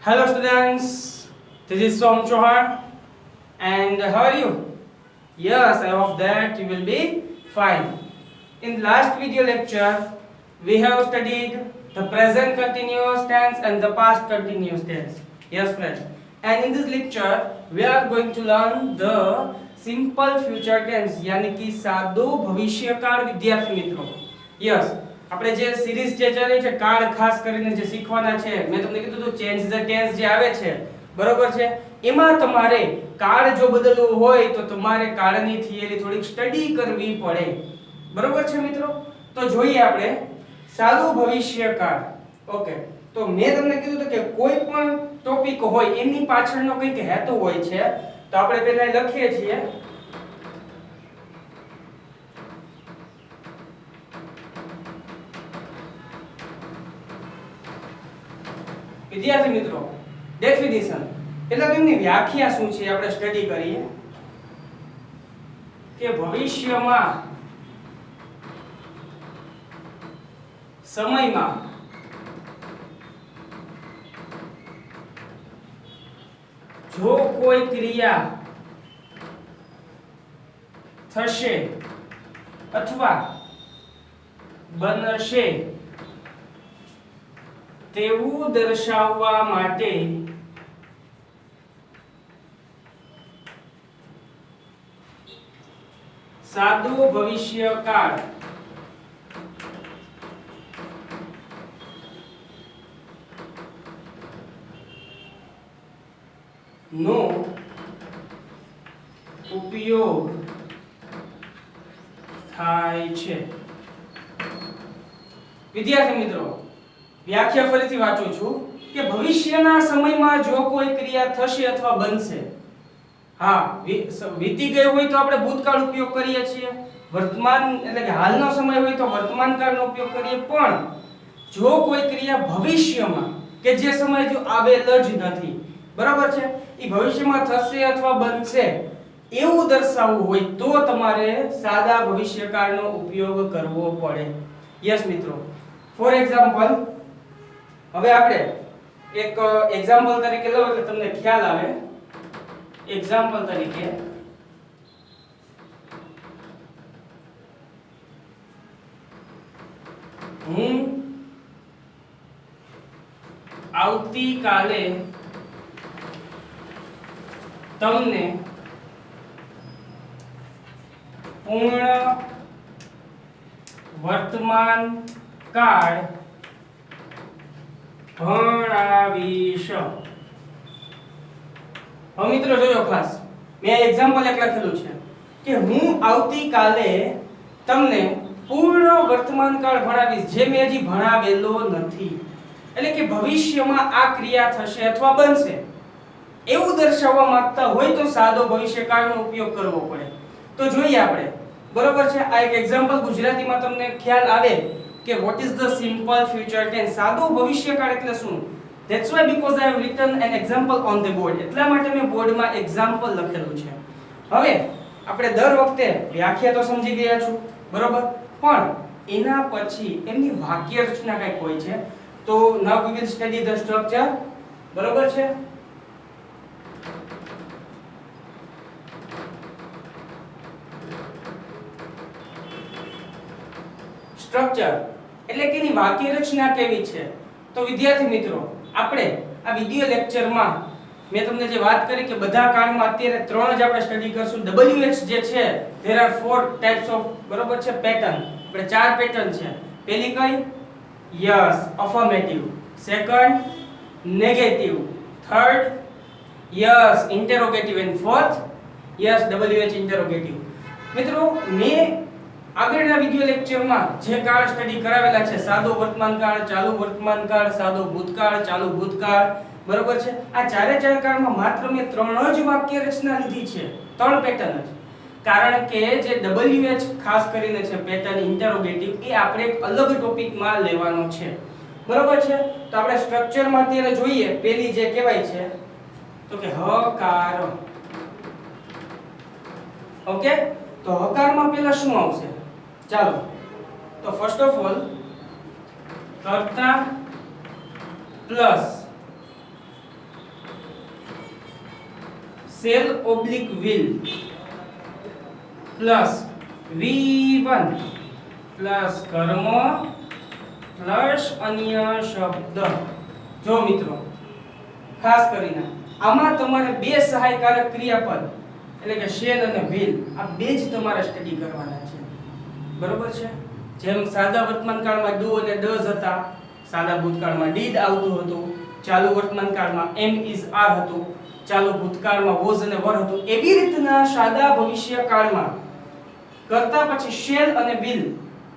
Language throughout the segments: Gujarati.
Hello students, this is Som Chauhan and how are you? Yes, I hope that you will be fine. In last video lecture, we have studied the present continuous tense and the past continuous tense. Yes friends. And in this lecture, we are going to learn the simple future tense यानी कि सादो भविष्यकाળ विद्यार्थी मित्रों. Yes. આપણે જે સિરીઝ જે ચાલે છે કાળ ખાસ કરીને જે શીખવાના છે મેં તમને કીધું તો ચેન્જ ધ ટેન્સ જે આવે છે બરોબર છે એમાં તમારે કાળ જો બદલવું હોય તો તમારે કાળની થિયરી થોડીક સ્ટડી કરવી પડે બરોબર છે મિત્રો તો જોઈએ આપણે સાદું ભવિષ્યકાળ ઓકે તો મેં તમને કીધું કે કોઈ પણ ટોપિક હોય એની પાછળનો કંઈક હેતુ હોય છે તો આપણે પહેલા લખીએ છીએ વિદ્યાર્થી મિત્રો ડેફિનેશન એટલે તેમની વ્યાખ્યા શું છે આપણે સ્ટડી કરીએ કે ભવિષ્યમાં સમયમાં જો કોઈ ક્રિયા થશે અથવા બનશે તેવું દર્શાવવા માટે સાદો ભવિષ્યકાળ નો ઉપયોગ થાય છે વિદ્યાર્થી મિત્રો વ્યાખ્યા ફરીથી વાંચું છું કે ભવિષ્યના સમયમાં જો કોઈ ક્રિયા થશે અથવા બનશે હા વીતી ગઈ હોય તો આપણે ભૂતકાળ ઉપયોગ કરીએ છીએ વર્તમાન એટલે કે હાલનો સમય હોય તો વર્તમાન કાળનો ઉપયોગ કરીએ પણ જો કોઈ ક્રિયા ભવિષ્યમાં કે જે સમય જો આવેલ જ નથી બરાબર છે એ ભવિષ્યમાં થશે અથવા બનશે એવું દર્શાવવું હોય તો તમારે સાદા ભવિષ્યકાળનો ઉપયોગ કરવો પડે યસ મિત્રો ફોર એક્ઝામ્પલ હવે આપણે એક એક્ઝામ્પલ તરીકે લો એટલે તમને ખ્યાલ આવે એક્ઝામ્પલ તરીકે હું આવતીકાલે તમને પૂર્ણ વર્તમાન કાળ ભણાવીશ હવે મિત્રો જોજો ખાસ મેં એક્ઝામ્પલ એક લખેલું છે કે હું આવતીકાલે તમને પૂર્ણ વર્તમાન કાળ ભણાવીશ જે મેં હજી ભણાવેલો નથી એટલે કે ભવિષ્યમાં આ ક્રિયા થશે અથવા બનશે એવું દર્શાવવા માંગતા હોય તો સાદો ભવિષ્યકાળનો ઉપયોગ કરવો પડે તો જોઈએ આપણે બરોબર છે આ એક એક્ઝામ્પલ ગુજરાતીમાં તમને ખ્યાલ આવે કે what is the simple future tense સાદો ભવિષ્યકાળ એટલે શું that's why because I have written an example on the board એટલા માટે મેં બોર્ડમાં એક્ઝામ્પલ લખેલું છે હવે આપણે દર વખતે વ્યાખ્યા તો સમજી ગયા છો બરોબર પણ એના પછી એમની વાક્ય રચના કંઈક હોય છે તો now we will study the structure બરોબર છે સ્ટ્રક્ચર એટલે કે એની વાક્ય રચના કેવી છે તો વિદ્યાર્થી મિત્રો આપણે આ વિડિયો લેક્ચરમાં મેં તમને જે વાત કરી કે બધા કાળમાં અત્યારે ત્રણ જ આપણે સ્ટડી કરશું WH જે છે there are four types of બરોબર છે પેટર્ન આપણે ચાર પેટર્ન છે પહેલી કઈ yes affirmative second negative third yes interrogative and fourth yes WH interrogative મિત્રો મેં આગળના વિડિયો લેક્ચરમાં જે કાળ સ્ટડી કરાવેલા છે સાદો વર્તમાન કાળ ચાલુ વર્તમાન કાળ સાદો ભૂતકાળ ચાલુ ભૂતકાળ બરોબર છે આ ચારે ચાર કાળમાં માત્ર મેં ત્રણ જ વાક્ય રચના લીધી છે ત્રણ પેટર્ન જ કારણ કે જે WH ખાસ કરીને છે પેટર્ન ઇન્ટરોગેટિવ એ આપણે એક અલગ ટોપિકમાં લેવાનો છે બરોબર છે તો આપણે સ્ટ્રક્ચરમાં અત્યારે જોઈએ પહેલી જે કહેવાય છે તો કે હકાર ઓકે તો હકારમાં પહેલા શું આવશે ચાલો તો ફર્સ્ટ ઓફ ઓલ કર્તા plus shall oblique will plus V1 plus કર્મ પ્લસ અન્ય શબ્દ. જો મિત્રો ખાસ કરીને આમાં તમારે બે સહાયકારક ક્રિયાપદ એટલે કે શેલ અને વિલ આ બે જ તમારે સ્ટડી કરવાના છે. બરોબર છે? જેમ સાદા વર્તમાનકાળમાં ડુ અને ડઝ હતા, સાદા ભૂતકાળમાં ડીડ આવતું હતું, ચાલુ વર્તમાનકાળમાં એમ ઇઝ આર હતું, ચાલુ ભૂતકાળમાં વોઝ અને વર હતું, એવી રીતના સાદા ભવિષ્યકાળમાં કરતા પછી શેલ અને વિલ.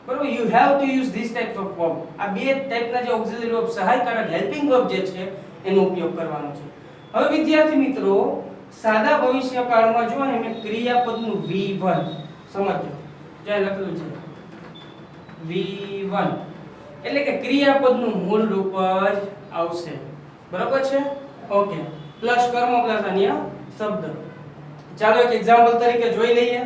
બરોબર, you have to use this types of verb. આ બે ટાઈપના જે ઓક્સિલરી વર્બ સહાયકારક હેલ્પિંગ વર્બ જે છે એનો ઉપયોગ કરવાનો છે. હવે વિદ્યાર્થી મિત્રો સાદા ભવિષ્યકાળમાં જો ને મેં ક્રિયાપદનું V1 સમજો. જ્યાં લખેલું છે V1 એટલે કે ક્રિયાપદનું મૂળ રૂપ જ આવશે. બરાબર છે? ઓકે. પ્લસ કર્મ પ્લસ અન્ય શબ્દ. ચાલો એક એક્ઝામ્પલ તરીકે જોઈ લઈએ.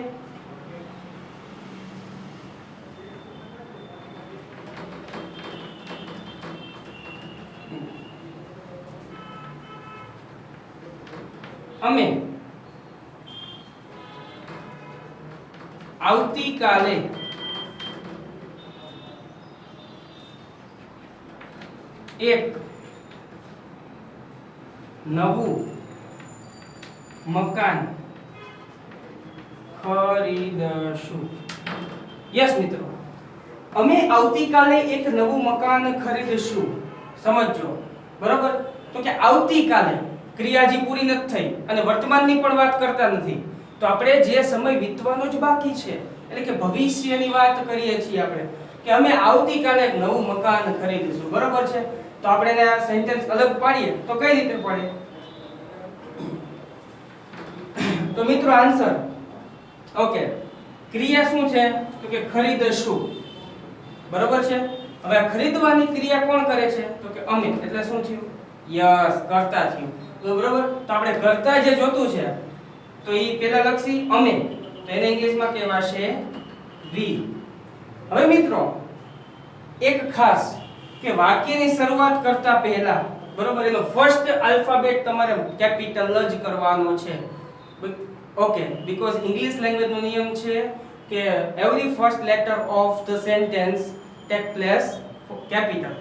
અમે આવતીકાલે એક નવું મકાન ખરીદશું. યસ મિત્રો, અમે આવતીકાલે એક નવું મકાન ખરીદશું. સમજો. બરોબર? તો કે આવતીકાલે ક્રિયા હજી પૂરી નથી થઈ અને વર્તમાનની પણ વાત કરતા નથી, તો આપણે જે સમય વીતવાનો જ બાકી છે એટલે કે ભવિષ્યની વાત કરીએ છીએ આપણે કે અમે આવતીકાલે એક નવું મકાન ખરીદીશું. બરોબર છે? તો આપણે એને આ સેન્ટેન્સ અલગ પાડીએ તો કઈ રીતે પડે? તો મિત્રો આન્સર ઓકે, ક્રિયા શું છે તો કે ખરીદશું. બરોબર છે? હવે આ ખરીદવાની ક્રિયા કોણ કરે છે તો કે અમે, એટલે શું થયું? યસ, કર્તા થયું. તો બરોબર, તો આપણે કર્તા જે જોતું છે તો ઈ પહેલા લખસી અમે, તો એને ઇંગ્લિશમાં કહેવાશે વી. હવે મિત્રો એક ખાસ કે વાક્યની શરૂઆત કરતા પહેલા બરોબર એનો ફર્સ્ટ આલ્ફાબેટ તમારે કેપિટલ જ કરવાનો છે. ઓકે, બીકોઝ ઇંગ્લિશ લેંગ્વેજ નો નિયમ છે કે every first letter of the sentence take place capital.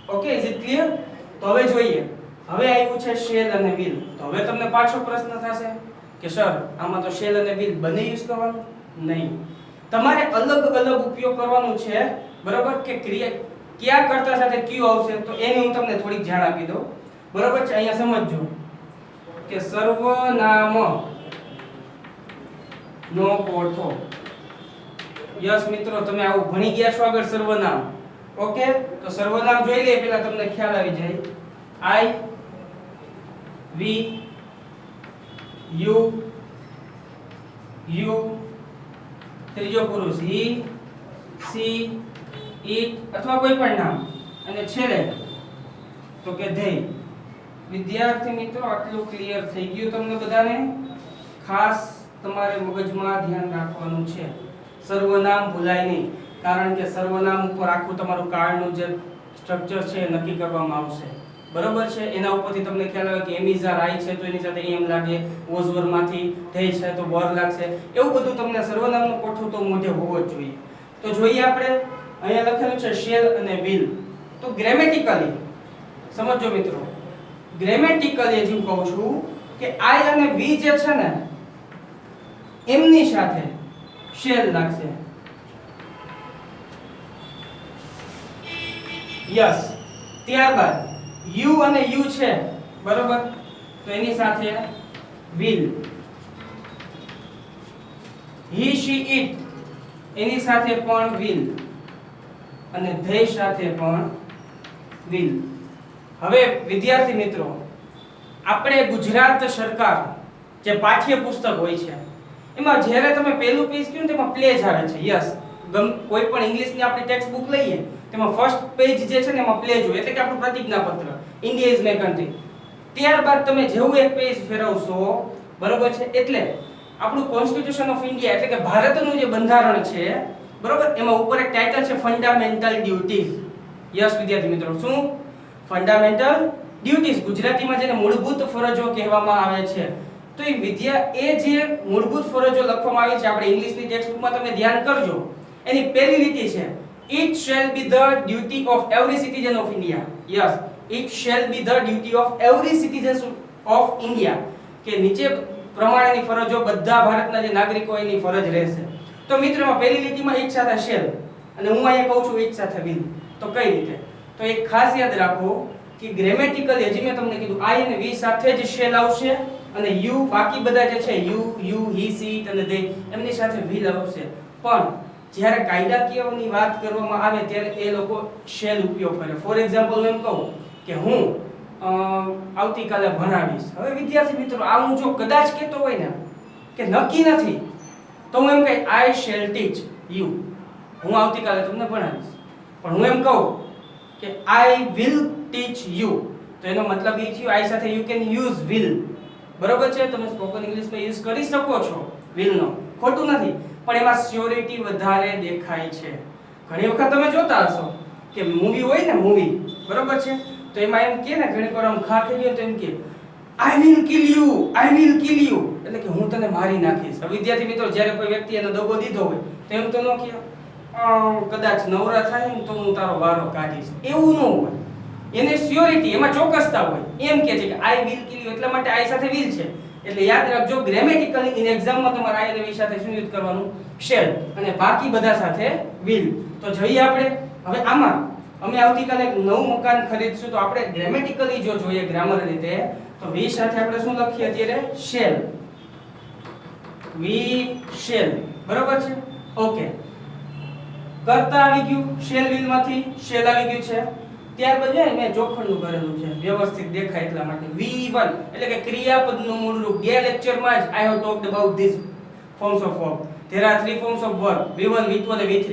Okay, is it clear? તો હવે જોઈએ. હવે આવ્યું છે શેલ અને વિલ. તો હવે તમને પાછો પ્રશ્ન થશે કે સર આમાં તો શેલ અને વિલ બંને યુઝ કરવાનું? નહીં, તમારે અલગ અલગ ઉપયોગ કરવાનું છે. બરોબર? કે ક્રિયા ક્યાં કરતા સાથે ક્યુ આવશે તો એની હું તમને થોડીક જાણ આપી દઉં. બરોબર છે? અહીંયા સમજજો કે સર્વનામ નો કોઠો. યસ મિત્રો, તમે આવું ભણી ગયા છો આગળ સર્વનામ. ઓકે, તો સર્વનામ જોઈ લે પહેલા તમને ખ્યાલ આવી જાય. આઈ, વી, યુ, યુ, ત્રીજો પુરુષ હી, સી, ઈટ અથવા કોઈ પણ નામ, અને છેલ્લે તો કે ધે. વિદ્યાર્થી મિત્રો આટલું ક્લિયર થઈ ગયું તમને બધાને? ખાસ તમારે મગજમાં ધ્યાન રાખવાનું છે, સર્વનામ ભૂલાય નહીં, કારણ કે સર્વનામ ઉપર આખું તમારું કાર્ડનું જે સ્ટ્રક્ચર છે એ નક્કી કરવામાં આવશે. બરોબર છે? એના ઉપરથી તમને ખ્યાલ આવે કે એમ ઇઝ આર આઈ છે તો એની સાથે એમ લાગે, વોઝ વર માંથી ધે છે તો વર લાગશે. એવું બધું તમને સર્વનામનો કોઠો તો મોઢે હોવો જ જોઈએ. તો જોઈએ આપણે અહીંયા લખેલું છે શેલ અને વિલ. તો ગ્રામેટિકલી સમજો મિત્રો, ગ્રામેટિકલી હું કહું છું કે આઈ અને વી જે છે ને એમની સાથે શેલ લાગશે. યસ. ત્યારબાદ યુ અને યુ છે બરોબર, તો એની સાથે વિલ. હી, શી, ઇટ એની સાથે પણ વિલ અને ધે સાથે પણ વિલ. હવે વિદ્યાર્થી મિત્રો આપણે ગુજરાત સરકાર જે પાઠ્ય પુસ્તક હોય છે એમાં જ્યારે તમે પહેલું પેજ કહ્યું ને તેમાં પ્લેજ આવે છે. યસ, કોઈ પણ ઇંગ્લિશની આપણી ટેક્સ્ટ બુક લઈએ તેમાં ફર્સ્ટ પેજ જે છે ને એમાં પ્લેજ હોય એટલે કે આપણું પ્રતિજ્ઞાપત્ર, ઇન્ડિયા ઇઝ માય કન્ટ્રી. ત્યારબાદ તમે જેવું એક પેજ ફેરવશો બરોબર છે એટલે આપણું કોન્સ્ટિટ્યુશન ઓફ ઇન્ડિયા એટલે કે ભારતનું જે બંધારણ છે બરોબર, એમાં ઉપર એક ટાઇટલ છે ફંડામેન્ટલ ડ્યુટીઝ. યસ વિદ્યાર્થી મિત્રો, શું? Fundamental duties. ગુજરાતીમાં જેને મૂળભૂત ફરજો કહેવામાં આવે છે. તો એ જે મૂળભૂત ફરજો લખવામાં આવી છે આપણે ઇંગ્લિશની ટેક્સ્ટબુકમાં તમે ધ્યાન કરજો. એની પહેલી લીટી છે it shall be the duty of every citizen of India. Yes, it shall be the duty of every citizen of India. કે નીચે પ્રમાણેની ફરજો બધા ભારતના જે નાગરિકો એની ફરજ રહેશે. તો મિત્રો પહેલી લીટીમાં it સાથે shall અને હું અહીંયા કહું છું it સાથે will. તો કઈ રીતે? તો એક ખાસ યાદ રાખો કે ગ્રામેટિકલી હજી મેં તમને કીધું I અને we સાથે જ shall આવશે અને you બાકી બધા જે છે you he she it અને they એમની સાથે will આવશે. પણ જ્યારે કાયદાકીયની વાત કરવામાં આવે ત્યારે એ લોકો shall ઉપયોગ કરે. ફોર એક્ઝામ્પલ હું એમ કહું કે હું આવતીકાલે ભણાવીશ. હવે વિદ્યાર્થી મિત્રો આ હું જો કદાચ કહેતો હોય ને કે નક્કી નથી તો હું એમ કહી I shall teach you. હું આવતીકાલે તમને ભણાવીશ. પણ હું એમ કહું કે I will teach you તો એનો મતલબ એ થયો I સાથે you can use will. બરોબર છે? તમે સ્પોકન ઇંગ્લિશમાં યુઝ કરી શકો છો will નો, ખોટું નથી, પણ એમાં સ્યોરિટી વધારે દેખાય છે. ઘણી વખત તમે જોતા હશો કે મૂવી હોય ને મૂવી, બરોબર છે, તો એમાં એમ કે ને ઘણી વાર આમ ખા થઈ ગયો તો એમ કે I will kill you, એટલે કે હું તને મારી નાખીશ. હવે વિદ્યાર્થી મિત્રો જ્યારે કોઈ વ્યક્તિ એનો દગો દીધો હોય તો એમ તો ન કહે કદાચ નવરા થાય ને તો હું તારો વારો કાઢીશ, એવું ન હોય. એને સ્યોરિટી, એમાં ચોક્કસતા હોય. એમ કે છે કે I will kill you એટલા માટે I સાથે will છે. એટલે યાદ રાખજો ગ્રામેટિકલી ઇન એક્ઝામમાં તમારે I અને we સાથે શું યુઝ કરવાનું? shall. અને બાકી બધા સાથે will. તો જોઈએ આપણે હવે આમાં અમે આવતીકાલે એક નવું મકાન ખરીદશું તો આપણે ગ્રામેટિકલી જો જોઈએ ગ્રામર રીતે તો we સાથે આપણે શું લખીએ અત્યારે? shall. we shall. બરોબર છે? ઓકે. કરતા આવી ગયું shall will માંથી shall આવી ગયું છે. ત્યાર પછી મેં જોખમનું કરેલું છે વ્યવસ્થિત દેખાય એટલા માટે V1 એટલે કે ક્રિયાપદનું મૂળ રૂપ. બે લેક્ચરમાં જ I have talked about this forms of verb. There are three forms of verb, V1, V2 અને V3.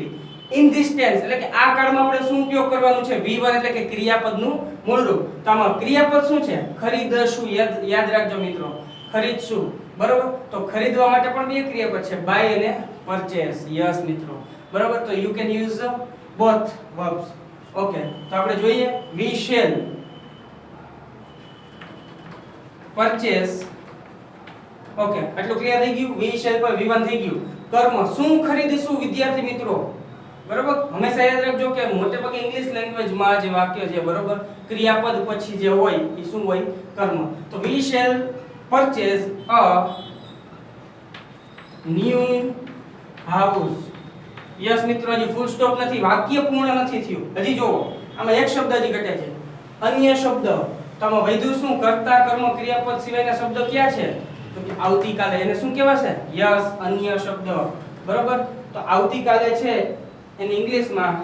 In this tense એટલે કે આ કાળમાં આપણે શું ઉપયોગ કરવાનું છે? V1 એટલે કે ક્રિયાપદનું મૂળ રૂપ. તો આમાં ક્રિયાપદ શું છે? ખરીદશું. યાદ રાખજો મિત્રો, ખરીદશું. બરોબર? તો ખરીદવા માટે પણ બે ક્રિયાપદ છે, buy અને purchase. યસ મિત્રો, બરોબર? તો you can use both verbs. Okay, તો આપણે જોઈએ we shall purchase. ઓકે, આટલું ક્લિયર થઈ ગયું? we shall પર V1 થઈ ગયું. કર્મ શું ખરીદશું વિદ્યાર્થી મિત્રો? બરોબર? હંમેશા યાદ રાખજો કે મોટે ભાગે ઇંગ્લિશ લેંગ્વેજમાં જે વાક્ય છે, બરોબર, ક્રિયાપદ પછી જે હોય એ શું હોય? કર્મ. તો we shall purchase a new house. Yes મિત્રો, હજી ફૂલ સ્ટોપ નથી, વાક્ય પૂર્ણ નથી થયું. હજી જોવો આમાં એક શબ્દ હજી ઘટે છે, અન્ય શબ્દ. તો આમાં વધ્યું શું? કર્તા કર્મ ક્રિયાપદ સિવાયના શબ્દ ક્યાં છે? તો કે આવતીકાલે. એને શું કહેવાશે? યસ, અન્ય શબ્દ. બરોબર? તો આવતીકાલે છે એને ઇંગ્લિશમાં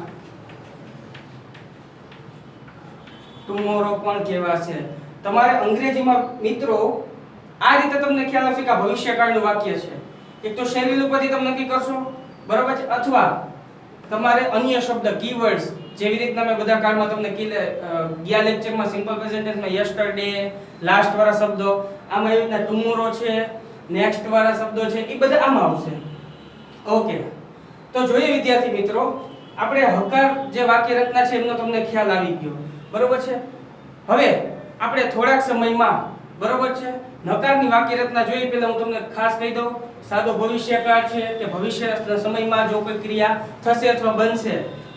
ટુમોરો પણ કહેવાશે. તમારે અંગ્રેજીમાં મિત્રો આ રીતે તમને ખ્યાલ આવશે કે આ ભવિષ્યકાળનું વાક્ય છે. એક તો શૈલી ઉપરથી તમે નક્કી કરશો, બરોબર છે, અથવા તમારે અન્ય શબ્દ કીવર્ડ્સ જેવી રીતના મેં બધા કાળમાં તમને ગયા લેક્ચરમાં સિમ્પલ પ્રેઝન્ટ ટેન્સમાં યસ્ટરડે લાસ્ટ વાળા શબ્દો, આમાં એવી રીતના ટુમોરો છે, નેક્સ્ટ વાળા શબ્દો છે, એ બધા આમાં આવશે. ઓકે, તો જોઈએ વિદ્યાર્થી મિત્રો આપણે હકાર જે વાક્ય રચના છે એમનો તમને ખ્યાલ આવી ગયો, બરોબર છે. હવે આપણે થોડાક સમયમાં, બરોબર છે, નકારની વાક્ય રચના જોઈએ. પહેલા હું તમને ખાસ કહી દઉં, સાદો ભવિષ્યકાળ છે કે ભવિષ્યના સમયમાં જો કોઈ ક્રિયા થશે અથવા બનશે,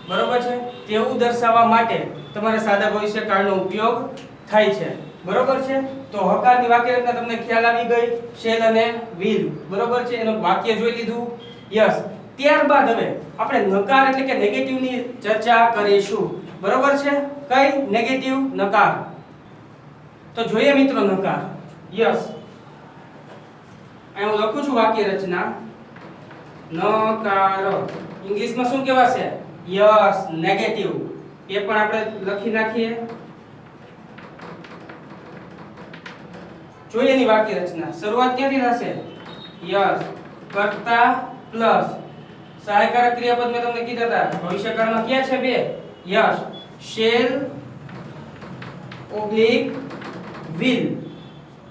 બરોબર છે, તેવું દર્શાવવા માટે તમારે સાદા ભવિષ્યકાળનો ઉપયોગ થાય છે, બરોબર છે. તો હકારની વાક્ય રચના તમને ખ્યાલ આવી ગઈ, shall અને will, બરોબર છે, એનું વાક્ય જોઈ લીધું. યસ. ત્યારબાદ હવે આપણે નકાર એટલે કે નેગેટિવ ની ચર્ચા કરીશું, બરોબર છે. કઈ? નેગેટિવ, નકાર. તો જોઈએ મિત્રો નકાર. યસ, અહીં હું લખું છું વાક્ય રચના. નકાર ઇંગ્લિશમાં શું કહેવાશે? Yes, negative. એ પણ આપણે લખી નાખીએ. જોઈએ એની વાક્ય રચના. શરૂઆત ક્યાંથી થશે? યસ, કર્તા પ્લસ સહાયકારક ક્રિયાપદ મેં તમને કીધા હતા ભવિષ્યકાળમાં ક્યાં છે? બે. Yes, shall oblique will.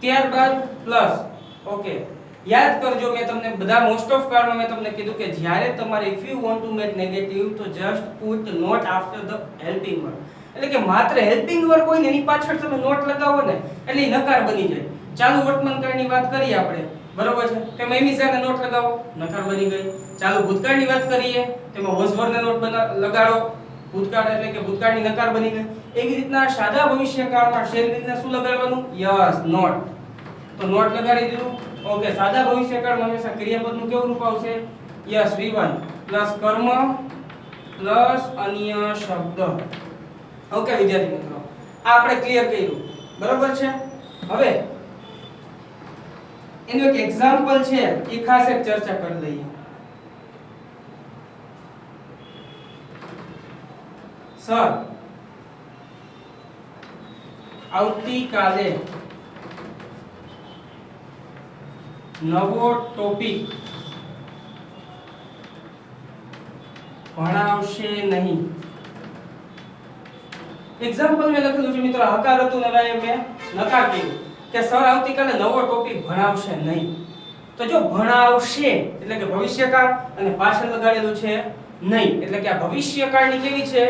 ત્યારબાદ પ્લસ. ઓકે, યાદ કરજો મેં તમને બધા મોસ્ટ ઓફ કાળમાં મેં તમને કીધું કે જ્યારે તમારે if you want to make negative તો just put not after the helping verb. એટલે કે માત્ર હેલ્પિંગ વર્બ હોય ને એની પાછળ તમે નોટ લગાવો ને એટલે ઈ નકાર બની જાય. ચાલુ વર્તમાન કાળની વાત કરીએ આપણે, બરોબર છે, તેમાં એમિઝાને નોટ લગાવો, નકાર બની ગઈ. ચાલુ ભૂતકાળની વાત કરીએ તેમાં વોઝ વર્બને નોટ લગાડો, ભૂતકાળ એટલે કે ભૂતકાળની નકાર બની ગઈ. એવી રીતના સાદા ભવિષ્યકાળમાં શેલ વિલને શું લગાડવાનું? Yes, not. તો નોટ લગાડી દીધું. ઓકે, સાદા ભવિષ્યકાળમાં હંમેશા ક્રિયાપદનું કેવું રૂપ આવશે? યસ, V1 પ્લસ કર્મ પ્લસ અન્ય શબ્દ. ઓકે વિદ્યાર્થી મિત્રો, આ આપણે ક્લિયર કર્યું, બરોબર છે. હવે એનું એક એક્ઝામ્પલ છે, એ ખાસ એક ચર્ચા કરી લઈએ. સર, આવતીકાલે નવો ટોપિક ભણાવશે નહીં. એક્ઝામ્પલ મેં લખેલું છે મિત્રો, હકાર હતું ને મેં નકાર કર્યું કે સર આવતીકાલે નવો ટોપિક ભણાવશે નહીં. તો જો ભણાવશે એટલે કે ભવિષ્યકાળ અને પાછળ લગાડેલું છે નહીં, એટલે કે આ ભવિષ્યકાળની કેવી છે?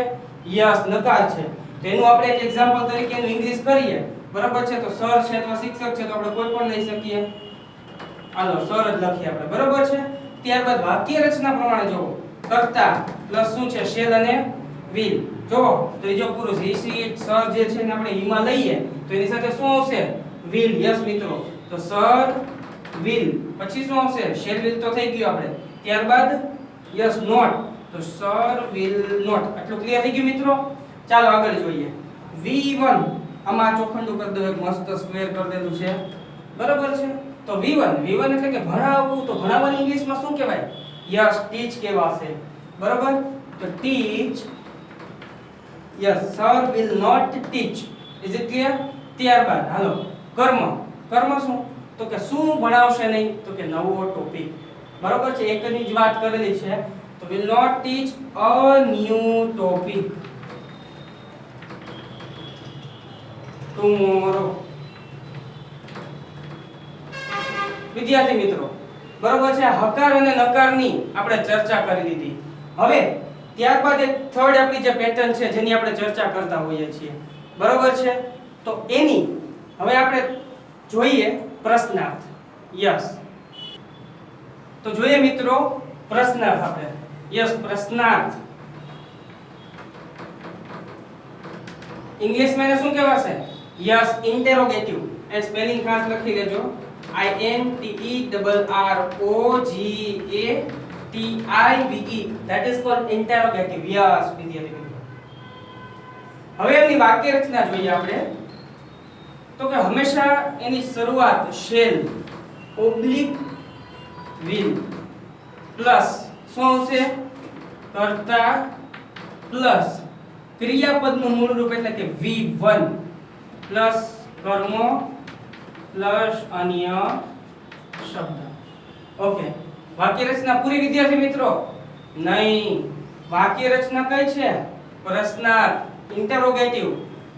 યસ, નકાર છે. તો એનું આપણે એક એક્ઝામ્પલ તરીકે એનું ઇંગ્લિશ કરીએ, બરાબર છે. તો સર છે અથવા શિક્ષક છે તો આપણે કોઈ પણ લઈ શકીએ. હાલો સર જ લખીએ આપણે, બરાબર છે. ત્યારબાદ વાક્ય રચના પ્રમાણે જોવો, કર્તા પ્લસ શું છે? શેલ અને વિલ. જો ત્રીજો પુરુષ ઈટ, સર જે છે ને આપણે ઈમાં લઈએ તો એની સાથે શું આવશે? વિલ. યસ મિત્રો, તો સર વિલ, પછી શું આવશે? શેલ વિલ તો થઈ ગયું આપણે. ત્યારબાદ યસ, નોટ, તો સર વિલ નોટ. આટલું ક્લિયર થઈ ગયું મિત્રો? ચાલો આગળ જોઈએ. V1 આમાં ચોખંડું કરી દો, એક મસ્ત સ્ક્વેર કરી દેલું છે, બરાબર છે. તો V1 એટલે કે ભણાવવું. તો ભણાવવાની ઇંગ્લિશમાં શું કહેવાય? યસ, ટીચ કહેવાશે, બરાબર. તો teach, yes, sir will not teach. Is it clear? ત્યારબાદ હાલો કર્મ. કર્મ શું? તો કે શું ભણાવશે નહીં? તો કે નવો ટોપિક, બરાબર છે. એકની જ વાત કરેલી છે. તો will not teach a new topic tomorrow. વિદ્યાર્થી મિત્રો, બરોબર છે. હકાર અને નકારની આપણે ચર્ચા કરી લીધી. હવે ત્યારબાદ એક થર્ડ આપણી જે પેટર્ન છે જેની આપણે ચર્ચા કરતા હોઈએ છીએ, બરોબર છે. તો એની હવે આપણે જોઈએ પ્રશ્નાર્થ. યસ, તો જોઈએ મિત્રો પ્રશ્નાર્થ આપણે. યસ, પ્રશ્નાર્થ ઇંગ્લિશમાં એને શું કહેવાશે? યસ, ઇન્ટેરોગેટિવ. એ સ્પેલિંગ ખાસ લખી લેજો. INTERROGATIVE, that is called interrogative. Yes વિદ્યાર્થી મિત્રો. હવે એની વાક્ય રચના જોઈએ આપણે. તો કે હંમેશા એની શરૂઆત શેલ ઓબ્લિક વિલ પ્લસ શું આવશે? કર્તા પ્લસ ક્રિયાપદનું મૂળ રૂપ એટલે કે V1 પ્લસ કર્મ પ્લસ અન્ય શબ્દ. ઓકે, વાક્ય રચના પૂરી વિદ્યાર્થી મિત્રો? નહીં, વાક્ય રચના કઈ છે? પ્રશ્નાર્થ, ઇન્ટરોગેટિવ.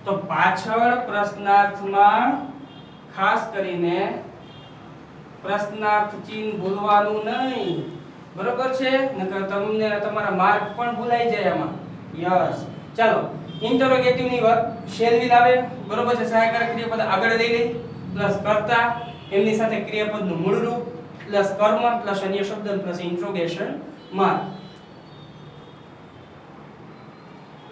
તો પાછળ પ્રશ્નાર્થમાં ખાસ કરીને પ્રશ્નાર્થ ચિહ્ન ભૂલવાનું નહીં, બરોબર છે? નકર તમને તમારા માર્ક પણ ભૂલાઈ જાય આમાં. યસ, ચાલો ઇન્ટરોગેટિવ ની વાત શેલ વિલ આવે, બરોબર છે. સહાયકારક ક્રિયાપદ આગળ લઈ લઈ પ્લસ કર્તા, એમની સાથે ક્રિયાપદનું મૂળ રૂપ પ્લસ કર્મ પ્લસ અન્ય શબ્દ પ્લસ ઇન્ટ્રોગેશન માર્ક.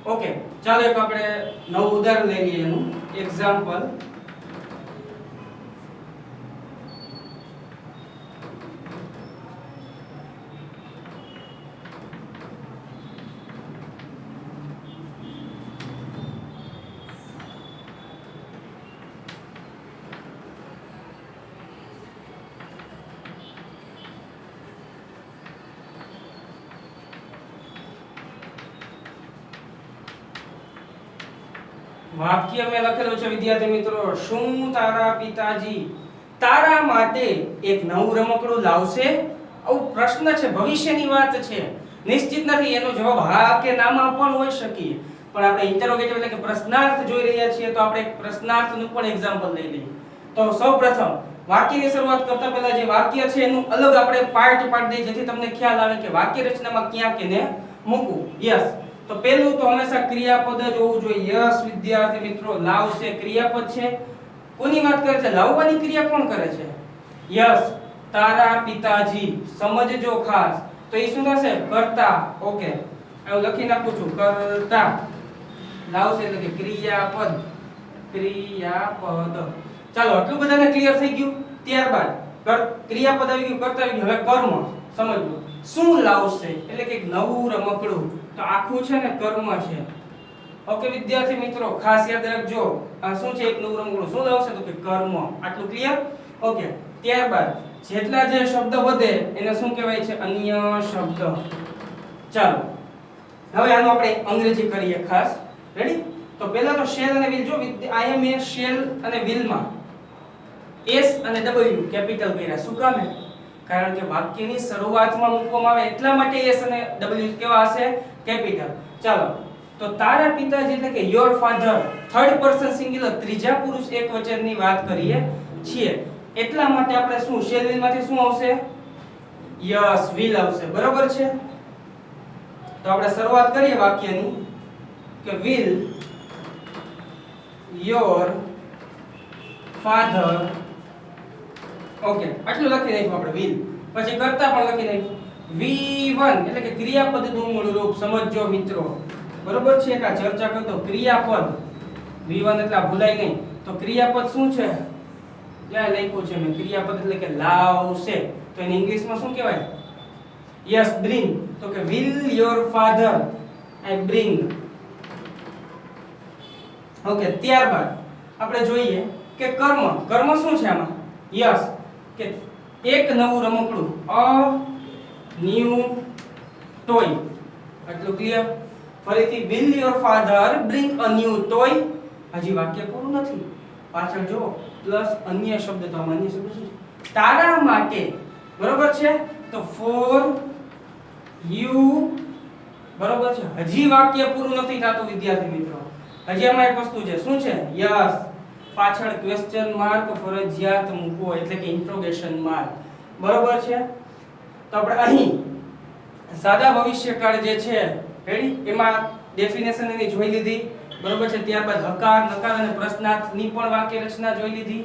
ઓકે, ચાલો એક આપણે નવું ઉદાહરણ લઈ લઈએ, એનું એક્ઝામ્પલ. વાક્ય મેં લખેલું છે વિદ્યાર્થી મિત્રો, શું તારા પિતાજી તારા માટે એક નવું રમકડું લાવશે? આવું પ્રશ્ન છે, ભવિષ્યની વાત છે, નિશ્ચિત નથી. એનો જવાબ હા કે નામાં પણ હોઈ શકે. પણ આપણે ઇન્ટરોગેટિવ એટલે કે પ્રશ્નાર્થ જોઈ રહ્યા છીએ, તો આપણે એક પ્રશ્નાર્થનું પણ એક્ઝામ્પલ લઈ લઈએ. તો સૌપ્રથમ વાક્યની શરૂઆત કરતા પહેલા જે વાક્ય છે એનું અલગ આપણે પાર્ટ દઈએ, જેથી તમને ખ્યાલ આવે કે વાક્ય રચનામાં ક્યાં કેને મૂકવું. યસ, તો તો પહેલું તો હંમેશા ક્રિયાપદ જ હોવું જોઈએ. યસ વિદ્યાર્થી મિત્રો, લાવશે ક્રિયાપદ છે. કોની વાત કરે છે? લાવવાની ક્રિયા કોણ કરે છે? યસ, તારા પિતાજી. સમજજો ખાસ. તો એ શું થશે? કર્તા. ઓકે, હું લખી નાખું છું કર્તા. લાવશે એટલે કે ક્રિયાપદ. ક્રિયાપદ. ચાલો, આટલું બધાને ક્લિયર થઈ ગયું. ત્યારબાદ ક્રિયાપદ આવી ગયું, કર્તા આવી ગયું. હવે કર્મ સમજવું. શું લાવશે એટલે કે નવું રમકડું. તો આખું છે ને કર્મ છે. ઓકે વિદ્યાર્થી મિત્રો, ખાસ યાદ રાખજો. આ શું છે? એક નવું રમકડું. શું લાવશે? તો કે કર્મ. આટલું ક્લિયર? ઓકે, ત્યારબાદ જેટલા જે શબ્દ વધે એને શું કહેવાય છે? અન્ય શબ્દ. ચાલો, હવે આનો આપણે અંગ્રેજી કરીએ ખાસ. રેડી? તો પહેલા તો શેલ અને વિલ. જો આઈ એમ એ શેલ અને વિલ માં એસ અને ડબલ્યુ કેપિટલ કર્યા. શું કામ? કારણ કે વાક્યની શરૂઆતમાં મૂકવામાં આવે એટલા માટે એસ અને ડબલ્યુ કેવા હશે? કેપિટલ. ચાલો, તો તારા પિતાજી એટલે કે your father, third person singular, ત્રીજા પુરુષ એકવચનની વાત કરીએ છીએ. એટલા માટે આપણે શું શેલ વિલ માંથી શું આવશે? યસ, વિલ આવશે. બરોબર છે? તો આપણે શરૂઆત કરીએ વાક્યની કે વિલ યોર ફાધર. ઓકે, આટલું લખી નાખ્યું આપણે વિલ. પછી કરતા પણ લખી નાખ્યું. V1 એટલે કે ક્રિયાપદનું મૂળ રૂપ. સમજજો મિત્રો, બરોબર છે? કે ચર્ચા કરતો ક્રિયાપદ V1 એટલે ભૂલાય નહીં. તો ક્રિયાપદ શું છે? ત્યાં લખ્યું છે મેં. ક્રિયાપદ એટલે કે લાવશે. તો એને ઇંગ્લિશમાં શું કહેવાય? Yes, bring. તો કે will your father I bring. Okay, ત્યારબાદ આપણે જોઈએ કે કર્મ. કર્મ શું છે આમાં? યસ, કે એક નવું રમકડું. અ ન્યુ ટોય. આટલું ક્લિયર? ફરીથી will your father bring a new toy. હજી વાક્ય પૂરું નથી. પાછળ જો પ્લસ અન્ય શબ્દ. તો આમાં અન્ય શબ્દ શું? તારા માટે. બરોબર છે? તો for you. બરોબર છે? હજી વાક્ય પૂરું નથી થતું વિદ્યાર્થી મિત્રો. હજી આમાં એક વસ્તુ છે. શું છે? યસ, પાછળ ક્વેશ્ચન માર્ક ફરજિયાત મૂકવો એટલે કે ઇન્ટ્રોગેશન માર્ક. બરોબર છે? તો આપણે અહીં સાદા ભવિષ્યકાળ જે છે રેડી, એમાં ડેફિનેશન એની જોઈ લીધી. બરોબર છે? ત્યારબાદ હકાર, નકાર અને પ્રશ્નાર્થની પણ વાક્ય રચના જોઈ લીધી.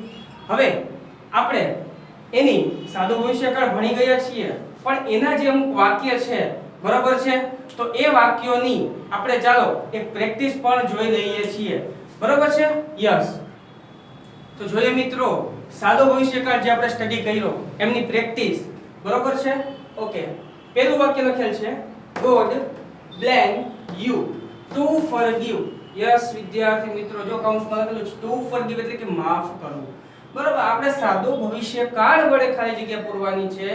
હવે આપણે એની સાદો ભવિષ્યકાળ ભણી ગયા છીએ, પણ એના જે અમુક વાક્ય છે, બરોબર છે, તો એ વાક્યોની આપણે ચાલો એક પ્રેક્ટિસ પણ જોઈ લઈએ છીએ. બરોબર છે? યસ, તો જોઈએ મિત્રો સાદો ભવિષ્યકાળ જે આપણે સ્ટડી કર્યો એમની પ્રેક્ટિસ. બરોબર છે? ઓકે, પહેલું વાક્ય લખેલ છે God blank you to forgive. Yes વિદ્યાર્થી મિત્રો, જો કૌંસમાં લખેલું છે to forgive એટલે કે માફ કરવું. બરોબર? આપણે સાદો ભવિષ્યકાળ વડે ખાલી જગ્યા પૂરવાની છે.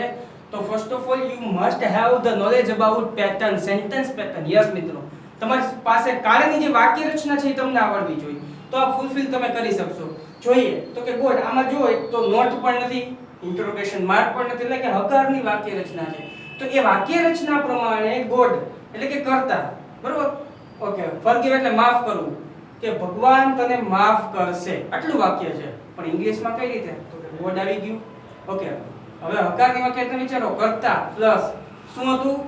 તો first of all you must have the knowledge about pattern, sentence pattern. Yes મિત્રો, તમારી પાસે કાળની જે વાક્ય રચના છે એ તમને આવડવી જોઈએ, તો આ ફૂલફિલ તમે કરી શકશો. જોઈએ તો કે ગોડ, આમાં જોઈએ તો નોટ પણ નથી, ઇન્ટરોગેશન માર્ક પણ નથી, એટલે કે હકારની વાક્ય રચના છે. તો એ વાક્ય રચના પ્રમાણે ગોડ એટલે કે કર્તા. બરોબર? ઓકે, ફોરગીવ એટલે માફ કરવું, કે ભગવાન તને માફ કરશે. આટલું વાક્ય છે. પણ ઇંગ્લિશમાં કઈ રીતે? તો કે ગોડ આવી ગયું. ઓકે, હવે હકારની વાક્ય તમે વિચારો, કર્તા પ્લસ શું હતું?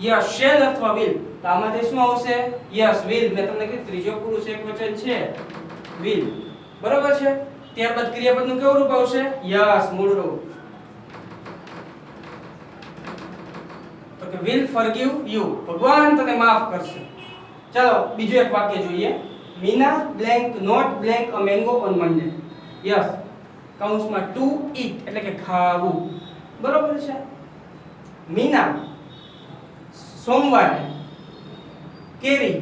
યસ, શેલ અથવા વિલ. તો આમાંથી શું આવશે? Yes, will. મેં તમને કીધું ત્રીજો પુરુષ એકવચન છે વિલ. બરોબર છે? ત્યારબાદ ક્રિયાપદનું કેવું રૂપ આવશે? યસ, મૂળ રૂપ. તો કે will forgive you, ભગવાન તને માફ કરશે. ચાલો બીજું એક વાક્ય જોઈએ. Meena blank not blank a mango on Monday. Yes, કૌંસમાં to eat એટલે કે ખાવું. બરોબર છે? મીના સોમવારે કેરી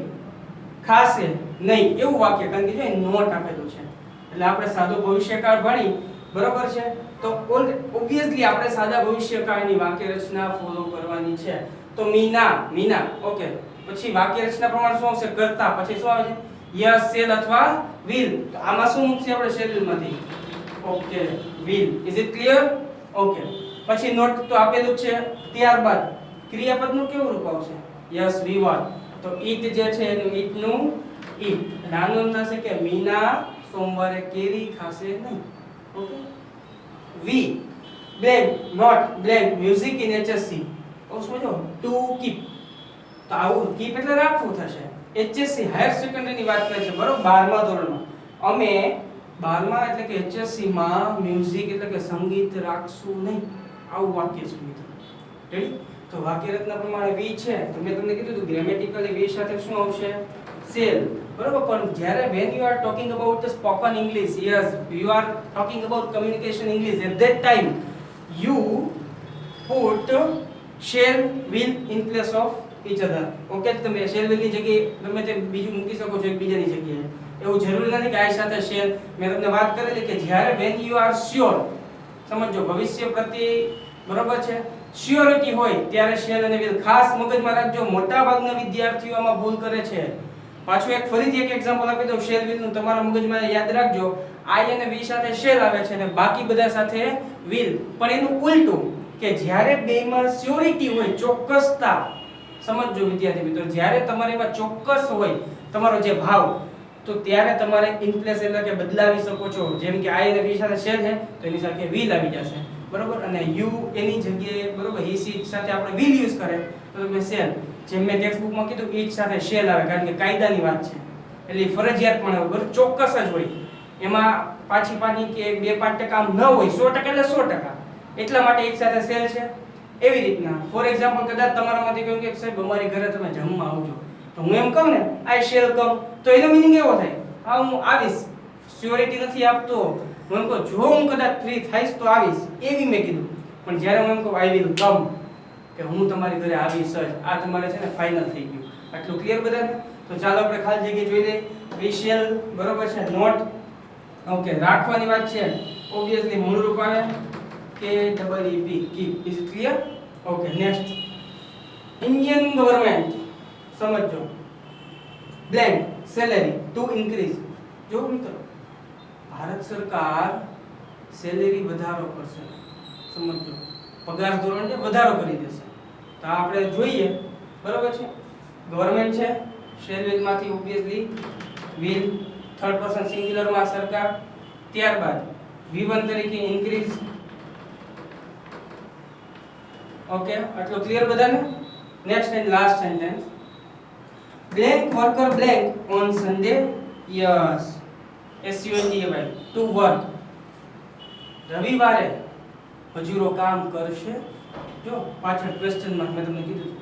ખાશે નહીં, એવું વાક્ય. કારણ કે જો નોટ આપેલું છે એટલે આપણે સાદો ભવિષ્યકાળ ભણી. બરોબર છે? તો ઓબ્વિયસલી આપણે સાદા ભવિષ્યકાળની વાક્ય રચના ફોલો કરવાની છે. તો મીના. ઓકે, પછી વાક્ય રચના પ્રમાણે શું આવશે? કર્તા. પછી શું આવે છે? યસ, શેલ અથવા વિલ. તો આમાં શું મૂકશે આપણે? શેલ માંથી. Okay, will. Is it clear? Okay, પછી નોટ તો આપેલું છે. ત્યારબાદ ક્રિયાપદનું કેવું રૂપ આવશે? Yes, V1. તો ઈટ જે છે એનું ઈટનું ઈટ. નાનું થશે કે મીના સોમવારે કેરી ખાશે નહીં. Okay, V blank not blank music in HSC. ઓ સમજો, to keep. તો આવું કીપ એટલે રાખવું થશે. HSC હાયર સેકન્ડરીની વાત કરે છે બરોબર 12મા ધોરણમાં. અમે 12મા એટલે કે HSC માં મ્યુઝિક એટલે કે સંગીત રાખશું નહીં, આવું વાક્ય છે મિત્રો. રેડી? તો વાક્ય રચના પ્રમાણે વી છે તો મેં તમને કીધું હતું ગ્રામેટિકલી વી સાથે શું આવશે? shall. બરોબર? પણ જ્યારે when you are talking about the spoken English, yes, you are talking about communication English, at that time you put shall will in place of each other. Okay, તમે shall will ની જગ્યાએ ગમે તે બીજું મૂકી શકો છો એકબીજાની જગ્યાએ. એવું જરૂરી નથી કે આ સાથે shall. મેં તમને વાત કરેલી કે જ્યારે when you are sure, સમજો ભવિષ્ય પ્રત્યે બરોબર છે શ્યોરિટી હોય ત્યારે shall અને will ખાસ મગજમાં રાખજો. મોટા ભાગના વિદ્યાર્થીઓ આમાં ભૂલ કરે છે. પાછું ફરીથી એક એક્ઝામ્પલ આપી દઉં shall will નું, તમારા મગજમાં યાદ રાખજો. I અને we સાથે shall આવે છે અને બાકી બધા સાથે will. પણ એનું ઉલટું કે જ્યારે બેમાં શ્યોરિટી હોય, ચોક્કસતા, સમજજો વિદ્યાર્થી મિત્રો, જ્યારે તમારામાં ચોક્કસ હોય તમારો જે ભાવ, તો ત્યારે તમારે ઇન પ્લેસ એટલે કે બદલાવી શકો છો. જેમ કે I અને we સાથે shall છે તો એની સાથે will આવી જશે. બરોબર? અને you એની જગ્યાએ બરોબર he she સાથે આપણે will યુઝ કરે તો તમે shall. જેમ મેં ટેક્સ્ટ બુકમાં કીધું each સાથે shall આવે કારણ કે કાયદાની વાત છે એટલે ફરજિયાત પણ આવે. બરોબર? ચોક્કસ જ હોય, એમાં પાછી કે 2-5% આમ ન હોય, 100% એટલે 100%. એટલા માટે each સાથે shall છે. એવી રીતના ફોર એક્ઝામ્પલ કદાચ તમારામાંથી કોઈ કે સાહેબ અમારી ઘરે તમે જમવા આવજો, તો હું એમ કહું ને I shall come, તો એનો મીનિંગ એવો થાય હા હું આવીશ. શ્યોરિટી નથી આપતો, હું એમ કહું જો હું કદાચ ફ્રી થઈશ તો આવીશ, એવી મેં કીધું. પણ જ્યારે હું એમ કહું I will come, કે હું તમારી ઘરે આવીશ જ, આ તમારે છે ને ફાઇનલ થઈ ગયું. આટલું ક્લિયર બધાને? તો ચાલો આપણે ખાલી જગ્યાએ જોઈ લઈએ. we shall બરોબર છે, નોટ. ઓકે, રાખવાની વાત છે ઓબ્વિયસલી મૂળ રૂપ આવે KEEP, keep. Is it clear? Okay, next. Indian government, સમજો blank salary to increase. જો મિત્રો ભારત સરકાર સેલેરી વધારો કરશે, સમજો પગાર ધોરણ છે વધારો કરી દેશે. તો આપણે જોઈએ બરોબર છે. ગવર્નમેન્ટ છે, શેલ વિલ માંથી obviously will, third person singular માં સરકાર. ત્યારબાદ V1 તરીકે ઇન્ક્રીઝ. ઓકે, આટલું ક્લિયર બધાને? Next and last sentence. blank worker blank on Sunday, yes, SUNDAY, to work. રવિવારે મજૂરો કામ કરશે. જો પાછળ ક્વેશ્ચન માર્ક મેં તમને કીધું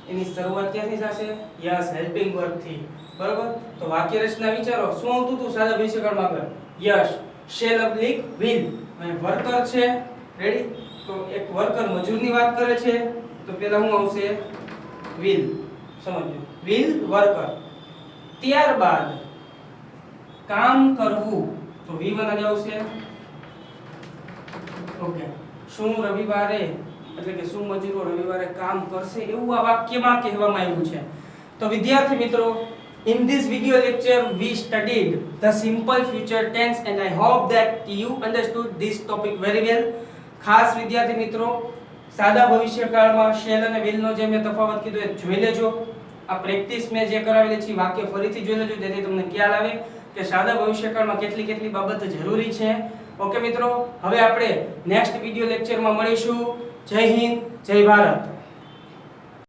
એની શરૂઆત ક્યાંથી થશે? યસ, હેલ્પિંગ વર્ક થી. બરોબર? તો વાક્ય રચના વિચારો શું આવતું હતું સાદા ભવિષ્યકાળમાં આગળ? Yes, shall oblique will. અને વર્કર છે, રેડી? તો એક વર્કર મજૂરની વાત કરે છે તો પહેલા શું આવશે? will. સમજો will વર્કર. ત્યારબાદ કામ કરવું તો V1 જ આવશે. ઓકે, શું રવિવારે એટલે કે શું મજૂરો રવિવારે કામ કરશે એવું આ વાક્યમાં કહેવામાં આવ્યું છે. તો વિદ્યાર્થી મિત્રો, in this video lecture we studied the simple future tense and I hope that you understood this topic very well. ખાસ વિદ્યાર્થી મિત્રો, સાદા ભવિષ્યકાળમાં shall અને will નો જે મેં તફાવત કીધો એ જોઈ લેજો. આ પ્રેક્ટિસ મેં જે કરાવેલી છે વાક્ય ફરીથી જોઈ લેજો જેથી તમને ખ્યાલ આવે કે સાદા ભવિષ્યકાળમાં કેટલી બાબત જરૂરી છે. ઓકે મિત્રો, હવે આપણે નેક્સ્ટ વિડિયો લેક્ચરમાં મળીશું. જય હિન્દ, જય ભારત.